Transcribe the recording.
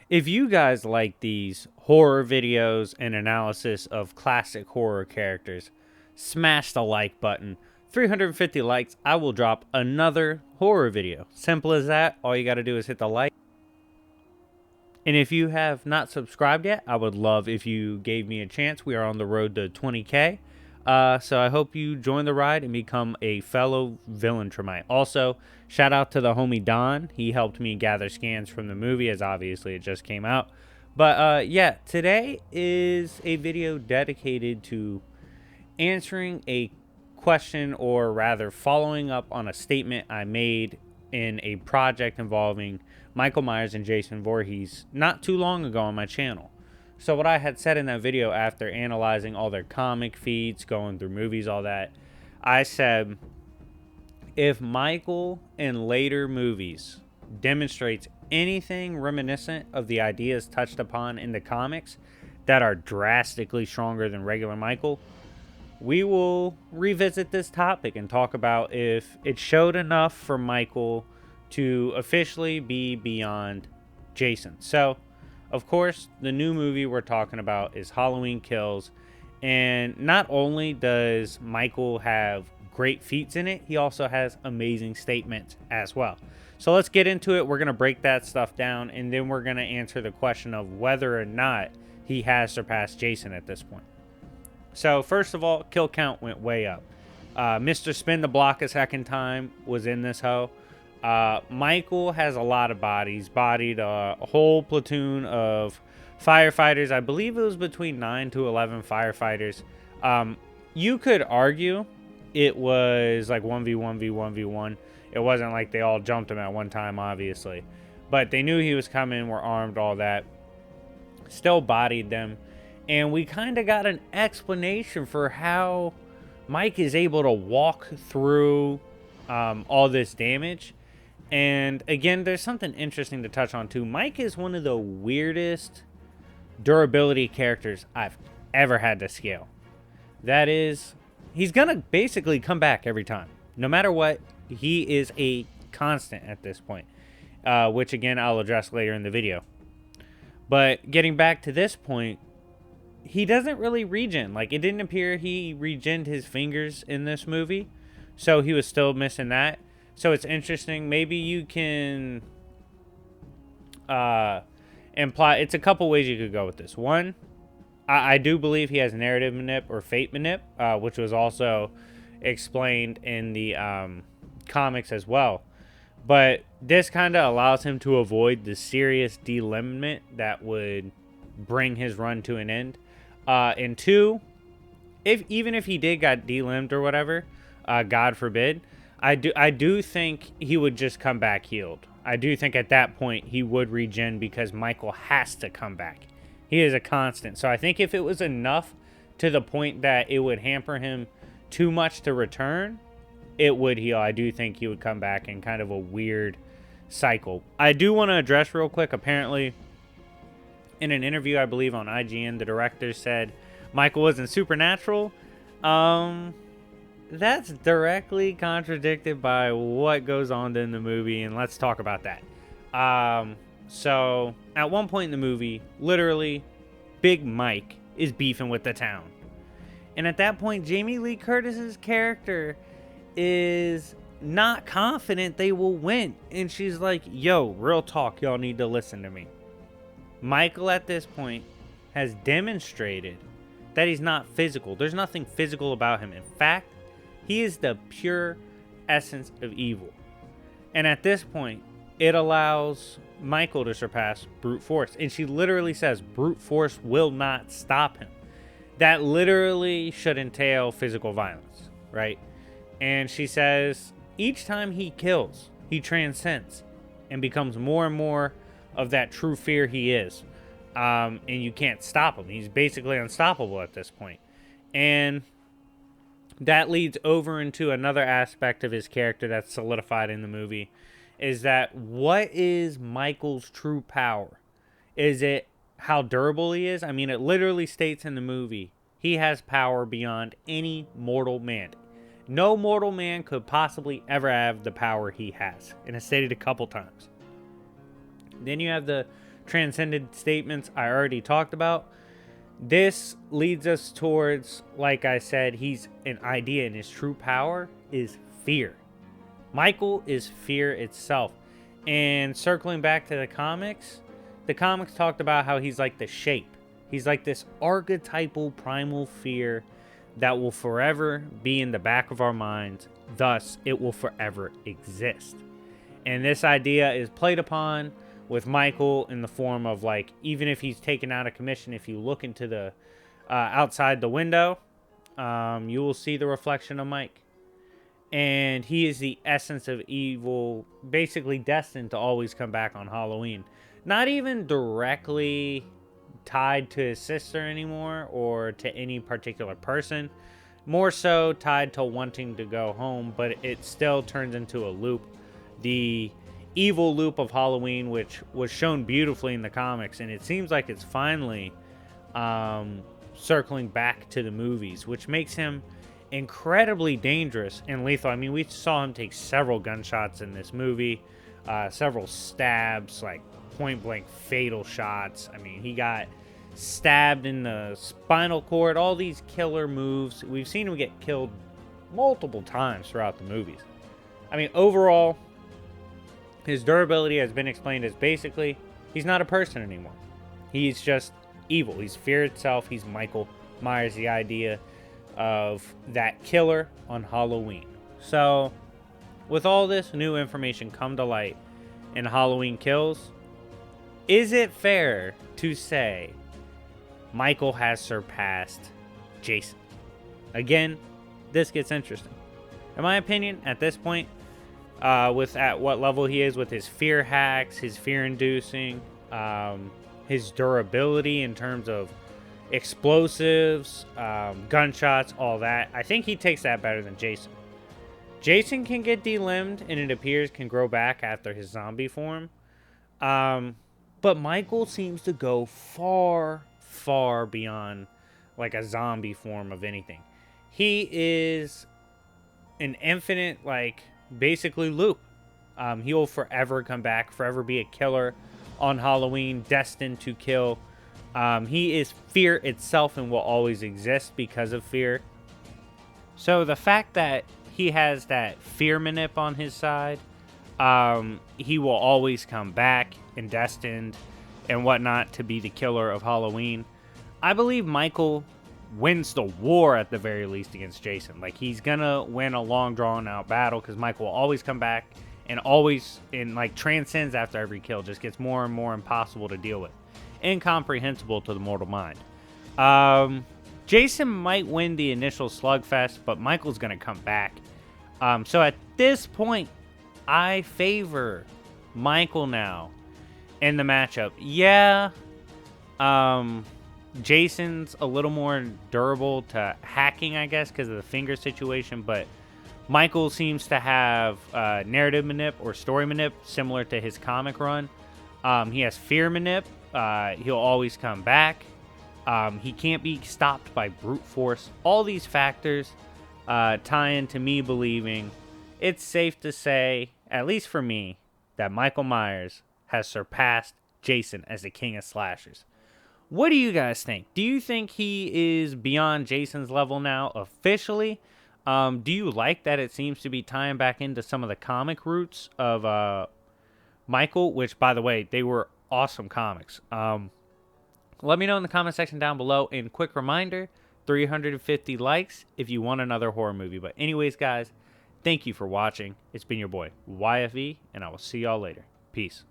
If you guys like these horror videos and analysis of classic horror characters, smash the like button. 350 likes, I will drop another horror video. Simple as that. All you got to do is hit the like. And if you have not subscribed yet, I would love if you gave me a chance. We are on the road to 20K. So I hope you join the ride and become a fellow villain Tremite. Also, shout out to the homie Don. He helped me gather scans from the movie, as obviously it just came out. But yeah, today is a video dedicated to answering a question, or rather following up on a statement I made in a project involving Michael Myers and Jason Voorhees not too long ago on my channel. So what I had said in that video, after analyzing all their comic feeds, going through movies, all that, I said, if Michael in later movies demonstrates anything reminiscent of the ideas touched upon in the comics that are drastically stronger than regular Michael, we will revisit this topic and talk about if it showed enough for Michael to officially be beyond Jason. So, of course, the new movie we're talking about is Halloween Kills. And not only does Michael have great feats in it, he also has amazing statements as well. So let's get into it. We're going to break that stuff down, and then we're going to answer the question of whether or not he has surpassed Jason at this point. So first of all, kill count went way up. Mr. Spin the Block a second time was in this hoe. Michael has a lot of bodies. Bodied a whole platoon of firefighters. I believe it was between 9 to 11 firefighters. You could argue it was like 1v1v1v1. It wasn't like they all jumped him at one time, obviously. But they knew he was coming, were armed, all that. Still bodied them. And we kind of got an explanation for how Mike is able to walk through all this damage. And again, there's something interesting to touch on too. Mike is one of the weirdest durability characters I've ever had to scale. That is, he's going to basically come back every time. No matter what, he is a constant at this point. Which again, I'll address later in the video. But getting back to this point, he doesn't really regen. Like, it didn't appear he regened his fingers in this movie. So he was still missing that. So it's interesting. Maybe you can imply... It's a couple ways you could go with this. One, I do believe he has narrative manip or fate manip, which was also explained in the comics as well. But this kind of allows him to avoid the serious delimbment that would bring his run to an end. And two, even if he did got delimbed or whatever, God forbid, I do think he would just come back healed. I do think at that point he would regen because Michael has to come back. He is a constant. So I think if it was enough to the point that it would hamper him too much to return, it would heal. I do think he would come back in kind of a weird cycle. I do want to address real quick, apparently, in an interview, I believe, on IGN, the director said Michael wasn't supernatural. That's directly contradicted by what goes on in the movie, and let's talk about that. So, at one point in the movie, literally, Big Mike is beefing with the town. And at that point, Jamie Lee Curtis's character is not confident they will win. And she's like, yo, real talk, y'all need to listen to me. Michael at this point has demonstrated that he's not physical. There's nothing physical about him. In fact, he is the pure essence of evil. And at this point, it allows Michael to surpass brute force. And she literally says brute force will not stop him. That literally should entail physical violence, right? And she says each time he kills, he transcends and becomes more and more of that true fear he is. And you can't stop him. He's basically unstoppable at this point. And that leads over into another aspect of his character that's solidified in the movie, is that what is Michael's true power? Is it how durable he is? I mean, it literally states in the movie, he has power beyond any mortal man. No mortal man could possibly ever have the power he has. And it's stated a couple times. Then you have the transcended statements I already talked about. This leads us towards, like I said, he's an idea, and his true power is fear. Michael is fear itself. And circling back to the comics talked about how he's like the shape. He's like this archetypal primal fear that will forever be in the back of our minds. Thus, it will forever exist. And this idea is played upon with Michael in the form of, like, even if he's taken out of commission, if you look into the outside the window, you will see the reflection of Mike. And he is the essence of evil, basically destined to always come back on Halloween. Not even directly tied to his sister anymore or to any particular person. More so tied to wanting to go home, but it still turns into a loop. The evil loop of Halloween, which was shown beautifully in the comics, and it seems like it's finally circling back to the movies, which makes him incredibly dangerous and lethal. I mean, we saw him take several gunshots in this movie, several stabs, like point blank fatal shots. I mean, he got stabbed in the spinal cord, all these killer moves. We've seen him get killed multiple times throughout the movies. I mean, overall, his durability has been explained as basically he's not a person anymore. He's just evil. He's fear itself. He's Michael Myers, the idea of that killer on Halloween. So, with all this new information come to light in Halloween Kills, is it fair to say Michael has surpassed Jason? Again, this gets interesting. In my opinion, at this point, with at what level he is with his fear hacks, his fear-inducing, his durability in terms of explosives, gunshots, all that, I think he takes that better than Jason. Jason can get delimbed, and it appears can grow back after his zombie form. But Michael seems to go far, far beyond like a zombie form of anything. He is an infinite, like, basically loop. He will forever come back, forever be a killer on Halloween, destined to kill. He is fear itself and will always exist because of fear. So the fact that he has that fear manip on his side, he will always come back and destined and whatnot to be the killer of Halloween. I believe Michael wins the war at the very least against Jason. Like, he's gonna win a long drawn out battle because Michael will always come back and always like transcends after every kill, just gets more and more impossible to deal with, incomprehensible to the mortal mind. Jason might win the initial slugfest, but Michael's gonna come back. So at this point, I favor Michael now in the matchup. Yeah, Jason's a little more durable to hacking, I guess, because of the finger situation, but Michael seems to have narrative manip or story manip similar to his comic run. He has fear manip. He'll always come back. He can't be stopped by brute force. All these factors tie into me believing it's safe to say, at least for me, that Michael Myers has surpassed Jason as the king of slashers. What do you guys think? Do you think he is beyond Jason's level now officially? Do you like that it seems to be tying back into some of the comic roots of Michael, which, by the way, they were awesome comics. Let me know in the comment section down below. And quick reminder, 350 likes if you want another horror movie. But anyways, guys, thank you for watching. It's been your boy, YFE, and I will see y'all later. Peace.